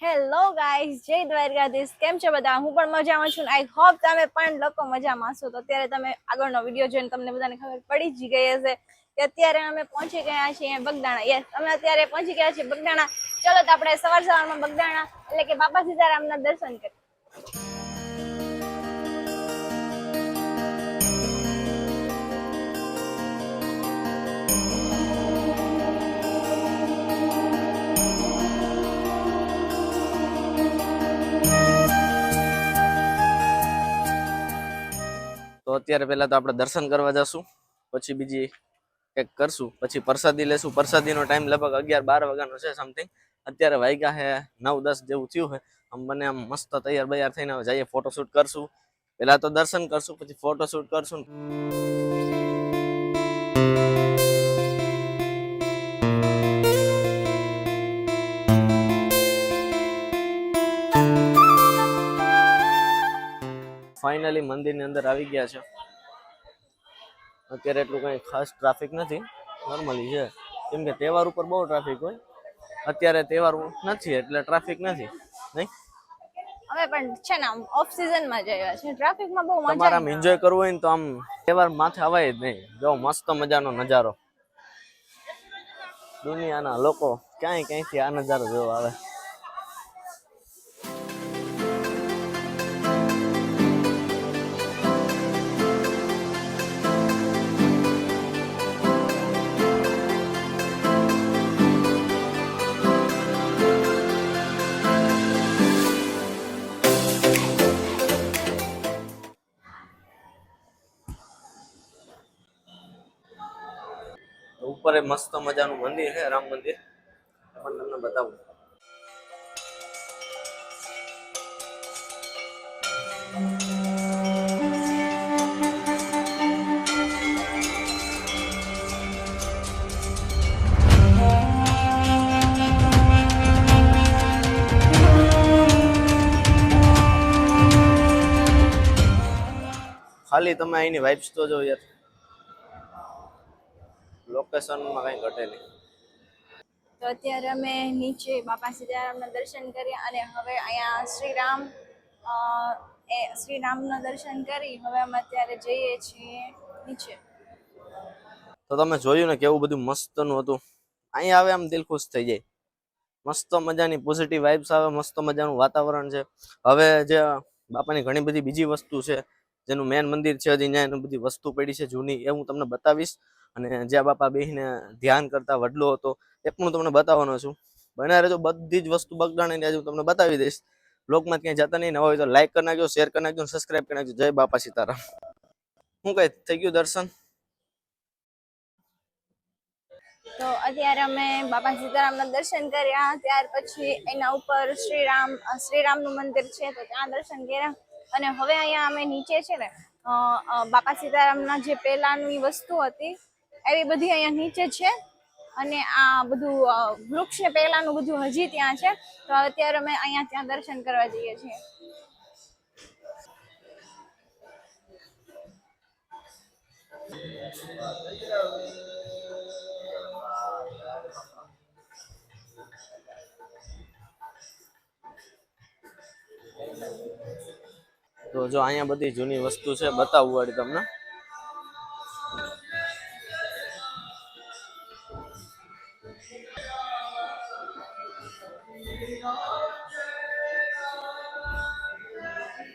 Hello guys, જય દ્વારકાધીશ. કેમ છો બધા? હું પણ મજામાં છું. આઈ હોપ તમે પણ લોકો મજામાં હશો. તો અત્યારે તમે આગળનો વિડીયો જોઈને તમને બધાને ખબર પડી જ ગઈ હશે કે અત્યારે અમે પહોંચી ગયા છીએ બગદાણા. યસ, અમે અત્યારે પહોંચી ગયા છીએ બગદાણા. ચલો તો આપણે સવારમાં બગદાણા એટલે કે બાપા સીતારામના દર્શન કરીએ. તો અત્યારે પહેલા તો આપણે દર્શન કરવા જશું, પછી બીજી કંઈક કરશું, પછી પ્રસાદી લેશું. પ્રસાદીનો ટાઈમ લગભગ 11-12 વાગ્યાનો છે સમથિંગ. અત્યારે વાગ્યા છે 9-10 જેવું થયું છે. આમ બંને આમ મસ્ત તૈયાર થઈને જઈએ, ફોટોશૂટ કરશું. પહેલા તો દર્શન કરશું, પછી ફોટોશૂટ કરશું. ફાઇનલી મંદિરની અંદર આવી ગયા છે. અત્યારે એટલું કંઈ ખાસ ટ્રાફિક નથી, નોર્મલી છે. કેમ કે તહેવાર ઉપર બહુ ટ્રાફિક હોય. અત્યારે તહેવાર નથી એટલે ટ્રાફિક નથી. નહીં, અમે પણ છે ને ઓફ સીઝનમાં જઈએ છીએ. ટ્રાફિકમાં બહુ મજા તમારે આમ એન્જોય કરવું હોય ને તો આમ તહેવાર માથે અવાય જ નહીં. જો મસ્ત મજાનો નજારો, દુનિયાના લોકો ક્યાંયથી આ નજારો જોવા આવે. ઉપર મસ્ત મજાનું મંદિર છે, રામ મંદિર. પણ તમને બતાવું. ખાલી તમે અહીંની વાઇબ્સ તો જો યાર, લોકેશનમાં કઈ ઘટે નહીં. તો અત્યારે અમે નીચે બાપા સીતારામના દર્શન કર્યા અને હવે અહીંયા શ્રીરામના દર્શન કરી હવે અમે અત્યારે જઈએ છીએ નીચે. તો તમે જોયું ને કેવું બધું મસ્તનું હતું. અહીંયા આવે આમ દિલ ખુશ થઈ જાય. મસ્ત મજાની પોઝિટિવ વાઇબ્સ આવે, મસ્ત મજાનું વાતાવરણ છે. હવે જે બાપાની ઘણી બધી બીજી વસ્તુ છે, જેનું મેન મંદિર છે, હજી ત્યાં એની બધી વસ્તુ પડી છે જૂની, એ હું તમને બતાવીશ. અને જ્યાં બાપા બેહીને ધ્યાન કરતા વડલો હતો એ પણ હું તમને બતાવવાનો છું. બન્યા રહેજો, બધી જ વસ્તુ બગદાણાની આજે હું તમને બતાવી દઈશ. બ્લોગમાં ક્યાંય જતા નહીં. નવા હોય તો લાઈક કરી નાખજો, શેર કરી નાખજો, સબસ્ક્રાઈબ કરી નાખજો. જય બાપા સીતારામ. શું કઈ થઈ ગયું દર્શન? તો અત્યારે અમે બાપા સીતારામના દર્શન કર્યા. ત્યાર પછી એના ઉપર શ્રીરામનું મંદિર છે તો ત્યાં દર્શન કર્યા. અને હવે અહીંયા અમે નીચે છે ને બાપા સીતારામના જે પહેલાની વસ્તુ હતી એવી બધી અહીંયા નીચે છે. અને આ બધું વૃક્ષ ને પહેલાનું બધું હજી ત્યાં છે. તો અત્યારે અમે અહીંયા ત્યાં દર્શન કરવા જઈએ છીએ. તો જો અહીંયા બધી જૂની વસ્તુ છે, બતાવવું વાળી તમને.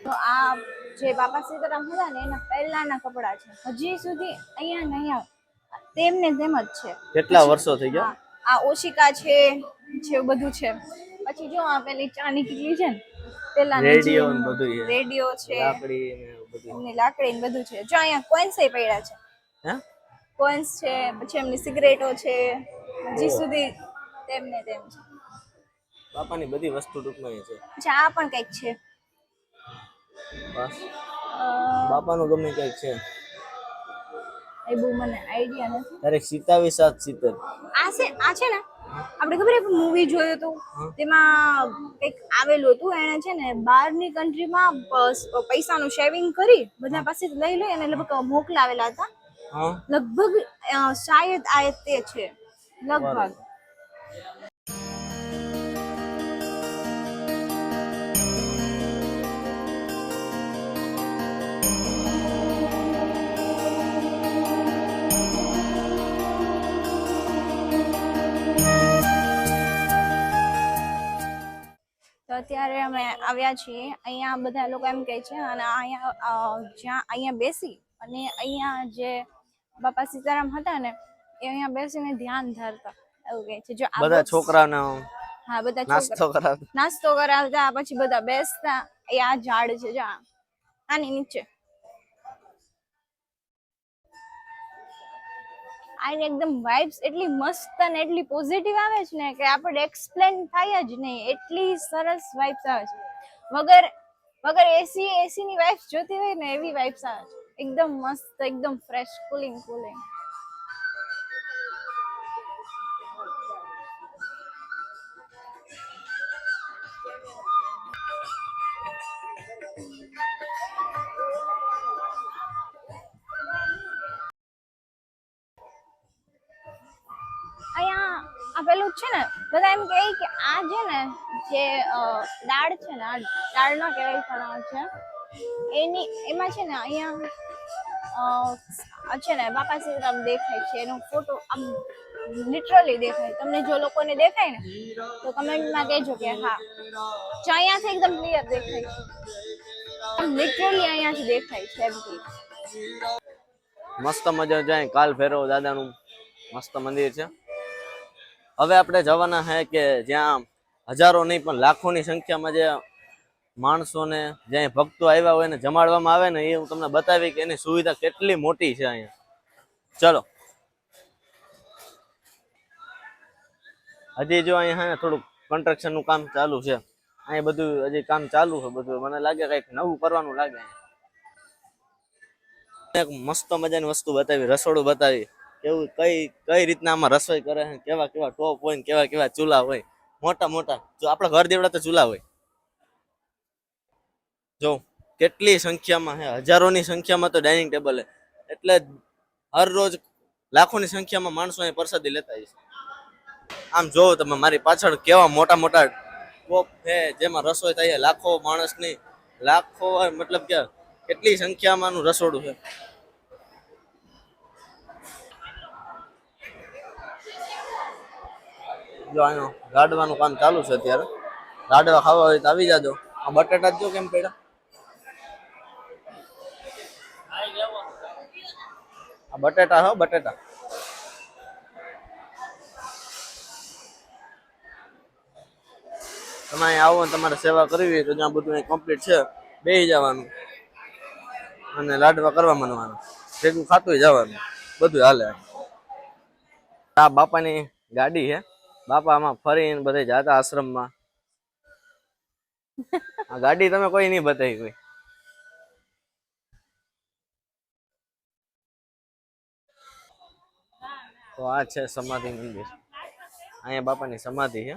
તો આ જે બાપા સીતારામ હતા ને એના પહેલાના કપડા છે, હજી સુધી અહીંયા ને અહીંયા તેમને તેમ જ છે. કેટલા વર્ષો થઈ ગયા? આ ઓશિકા છે બધું છે. પછી જો આ પેલી ચાની કેટલી છે ને પેલા રેડિયો ને બધું છે, રેડિયો છે, લાકડી ને બધું, એમની લાકડી ને બધું છે. જો અહીંયા કોઈન્સ એ પડ્યા છે. હે કોઈન્સ છે, પછી એમની સિગરેટો છે, હજી સુધી તેમને તેમ છે. બાપાની બધી વસ્તુ ટૂંકમાં છે. અચ્છા, આ પણ કંઈક છે. બસ બાપાનું ગમે કંઈક છે. એ બહુ મને આઈડિયા નથી. તારે 27-7-70 આ છે ને આપણે ખબર એક મૂવી જોયું હતું, તેમાં કંઈક આવેલું હતું. એને છે ને બહારની કન્ટ્રીમાં પૈસાનું શેવિંગ કરી બધા પાસે લઈ લઈ અને લગભગ મોકલાવેલા હતા. લગભગ શાયદ આ તે છે લગભગ. તો અત્યારે અમે આવ્યા છીએ અહીંયા, બધા લોકો એમ કહે છે, અને અહીંયા જ્યાં અહીંયા બેસી અને અહીંયા જે બાપા સીતારામ હતા ને એ અહીંયા બેસીને ધ્યાન ધરતા એવું કહે છે. જો આ બધા છોકરાને હા, બધા નાસ્તો કરાવતા. નાસ્તો કરાવતા, પછી બધા બેસતા. એ આ ઝાડ છે જો આની નીચે. આની એકદમ વાઇબ્સ એટલી મસ્ત અને એટલી પોઝિટિવ આવે છે ને કે આપણે એક્સપ્લેન થાય જ નહીં, એટલી સરસ વાઇબ્સ આવે છે. વગર એસી ની વાઇબ્સ જોતી હોય ને એવી વાઇબ્સ આવે છે. એકદમ મસ્ત, એકદમ ફ્રેશ, કુલિંગ. અહીંયા આ પેલું છે ને, બધા એમ કહે કે આ છે ને જે દાળ છે ને, આ દાળ નો કહેવાય પણ છે એમાં છે ને અહીંયા છે ને બાપા સીતારામ દેખાય છે. એનો ફોટો આમ લિટરલી દેખાય. તમને જો લોકોને દેખાય ને તો કમેન્ટમાં કહેજો કે હા, જો અહીંયાથી એકદમ ક્લિયર દેખાય છે, આમ લિટરલી અહીંયાથી દેખાય છે એમ કે. મસ્ત મજા જાય. કાલ ભૈરવ દાદાનું મસ્ત મંદિર છે. હવે આપણે જવાના છે કે જ્યાં હજારો નહીં પણ લાખોની સંખ્યામાં જે માણસોને, જ્યાં ભક્તો આવ્યા હોય ને જમાડવામાં આવે ને, એ હું તમને બતાવી કે એની સુવિધા કેટલી મોટી છે અહીંયા. ચલો, હજી જો અહીંયા છે ને થોડુંક કન્સ્ટ્રક્શન નું કામ ચાલુ છે. અહીંયા બધું હજી કામ ચાલુ છે બધું. મને લાગે કઈક નવું કરવાનું લાગે. એક મસ્ત મજાની વસ્તુ બતાવી, રસોડું બતાવી, કેવું કઈ રીતના આમાં રસોઈ કરે છે, કેવા ટોપ હોય ને કેવા ચૂલા હોય, મોટા. જો આપણા ઘર જેવડા તો ચૂલા હોય. જો કેટલી સંખ્યામાં છે, હજારોની સંખ્યામાં તો ડાઇનિંગ ટેબલ છે. એટલે હર રોજ લાખોની સંખ્યામાં માણસો અહીં પ્રસાદી લેતા હોય છે. આમ જોવો તમે મારી પાછળ કેવા મોટા ટોપ છે જેમાં રસોઈ થાય. લાખો માણસની, લાખો મતલબ કે કેટલી સંખ્યામાંનું રસોડું છે. જો આનો લાડવાનું કામ ચાલુ છે અત્યારે. લાડવા ખાવા હોય તો આવી જાજો. આ બટાટા જો કેમ પડ્યા. આ બટાટા હો, બટાટા. તમે અહીં આવો ને તમારે સેવા કરવી હોય તો જ્યાં બધું અહીં કમ્પ્લીટ છે, બેસી જવાનું અને લાડવા કરવા માંડવાનું, ભેગું ખાતું જવાનું, બધું હાલે. આ બાપાની ગાડી છે. બાપા આમાં ફરીને બધે જાતા આશ્રમમાં. આ ગાડી તમે કોઈ નહીં બતાવી કોઈ. તો આ છે સમાધિ મંદિર. અહીંયા બાપાની સમાધિ છે.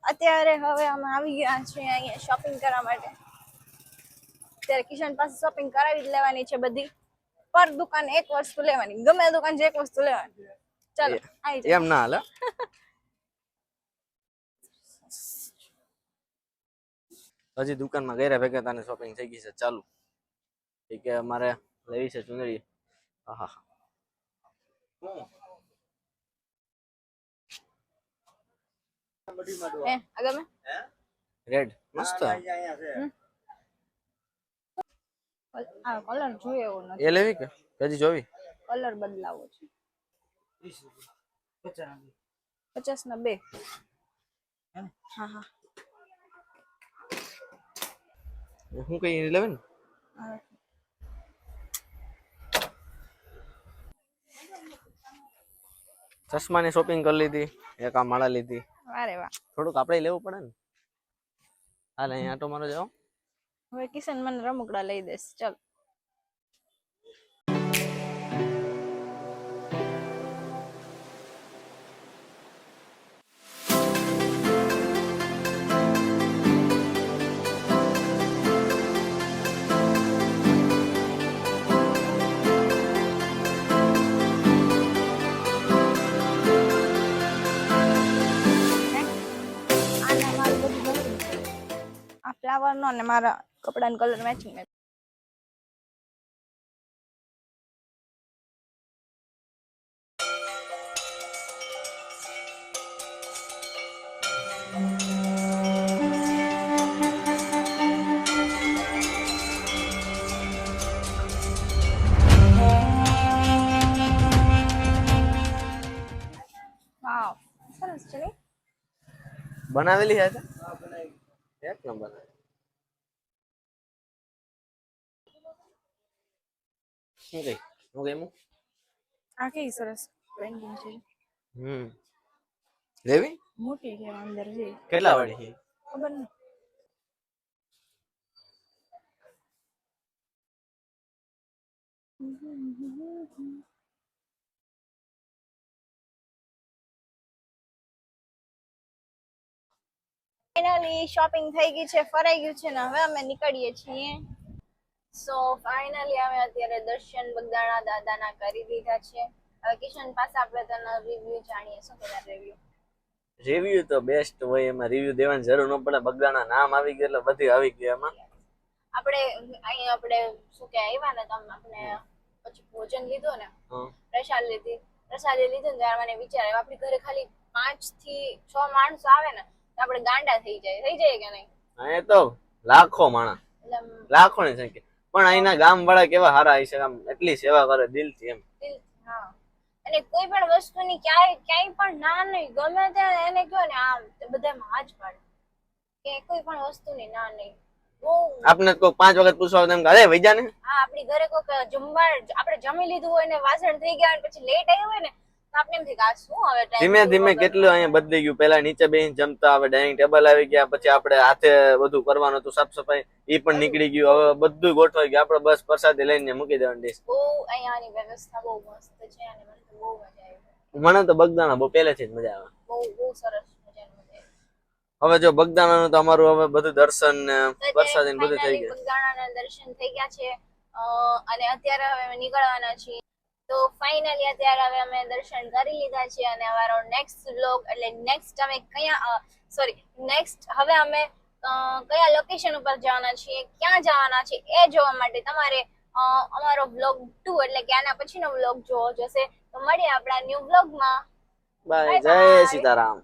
અત્યારે હવે અમે આવી ગયા છીએ અહીંયા શોપિંગ કરવા માટે. અત્યારે કિશન પાસે શોપિંગ કરાવી જ લેવાની છે બધી. પર દુકાન એક વસ્તુ લેવાની, ગમે દુકાન જે એક વસ્તુ લેવાની. ચાલો આવી જાઓ. એમ ના હાલે. હજી દુકાનમાં ગયા ભેગા તાને શોપિંગ થઈ ગઈ છે ચાલુ. કે અમારે લેવી છે ચુંદડી. આહા, આગળ રેડ મસ્ત. આ કલર જોઈએ એવો નથી. એ લેવી કે હજી જોવી? કલર બદલાવો છે. 50 ના 2. હા હું કઈ લેવે ને. ચશ્માની શોપિંગ કરી લીધી, એક આ માળા લીધી. અરે વાહ, થોડુંક આપણે લેવું પડે ને. હાલ અહીં આટો મારો જાઓ. હવે કિશન મને રમકડા લઈ દેસ. ચાલ. આ ફ્લાવર નો ને મારા કપડાનો કલર મેચિંગ ને વાવ સરસ છે નહીં? બનાવેલી છે એક નંબર. શું કઈ હું કેમ આ કેવી સરસ પેન્ટિંગ છે. લેવી મોટી છે અંદર છે કેટલા વાળી છે? ખબર નહીં. ફાઇનલી શોપિંગ થઈ ગઈ છે, ફરાઈ ગયું છે ને હવે અમે નીકળીએ છીએ. સો ફાઇનલી અમે અત્યારે દર્શન બગદાણા દાદાના કરી દીધા છે. હવે કિશન પાસે આપણે તેનો રિવ્યુ જાણીએ. શું કહેતા રિવ્યુ? રિવ્યુ તો બેસ્ટ હોય, એમાં રિવ્યુ દેવાની જરૂર ન પડે. બગદાણા નામ આવી ગયું એટલે બધી આવી ગયું એમાં. આપણે અહીં આપણે શું કે આવ્યા ને તમે આપણે પછી ભોજન લીધો ને પ્રસાદી લીધું ને ત્યારે મને વિચાર આવ્યો આપણી ઘરે ખાલી 5 થી 6 માણસો આવે ને તો આપણે ગાંડા થઈ જાય કે નહીં? અહીંયા તો લાખો માણસ, લાખો ની સંખ્યા. પણ અહીંના ગામ વાળા કેવા સારા હશે, આમ એટલી સેવા કરે દિલથી એમ. હા, અને કોઈ પણ વસ્તુની ક્યાંય પણ ના નહીં, ગમે ત્યાં એને કહો ને આમ બધા માં જ પાડે કે કોઈ પણ વસ્તુની ના નહીં. આપણે કોઈ 5 વખત પૂછવા એમ અરે વૈજા ને. હા, આપણી ઘરે કોઈક જમવા આપણે જમી લીધું હોય ને વાસણ થઈ ગયા અને પછી લેટ આવ્યું હોય ને તો આપણે એમ થાય કે આ શું હવે ટાઈમ ધીમે ધીમે કેટલું અહીંયા બદલી ગયું. પહેલા નીચે બેસીને જમતા, હવે ડાઇનિંગ ટેબલ આવી ગયા, પછી આપણે હાથે બધું કરવાનું હતું, સાફ સફાઈ એ પણ નીકળી ગયું. હવે બધું ગોઠવાઈ ગયું, આપણે બસ પ્રસાદી લઈને મૂકી દેવાની ડીશ. બહુ અહીંયાની વ્યવસ્થા બહુ મસ્ત છે અને મને તો બહુ મજા આવી. મને તો બગદાણા બહુ પહેલેથી જ મજા આવે, બહુ સરસ મજાનું મજા આવી. હવે જો બગદાણાનું તો અમારું હવે બધું દર્શન ને પ્રસાદી બધું થઈ ગયું. બગદાણાના દર્શન થઈ ગયા છે અને અત્યારે હવે અમે નીકળવાના છીએ. તો ફાઇનલી અત્યારે હવે અમે દર્શન કરી લીધા છે અને અમારો નેક્સ્ટ વ્લોગ એટલે નેક્સ્ટ અમે હવે અમે કયા લોકેશન ઉપર જવાના છીએ, ક્યાં જવાના છે એ જોવા માટે તમારે અમારો વ્લોગ 2 એટલે કે આના પછીનો વ્લોગ જોવો જશે. તો મળીએ આપણા ન્યૂ વ્લોગમાં. બાય, જય સીતારામ.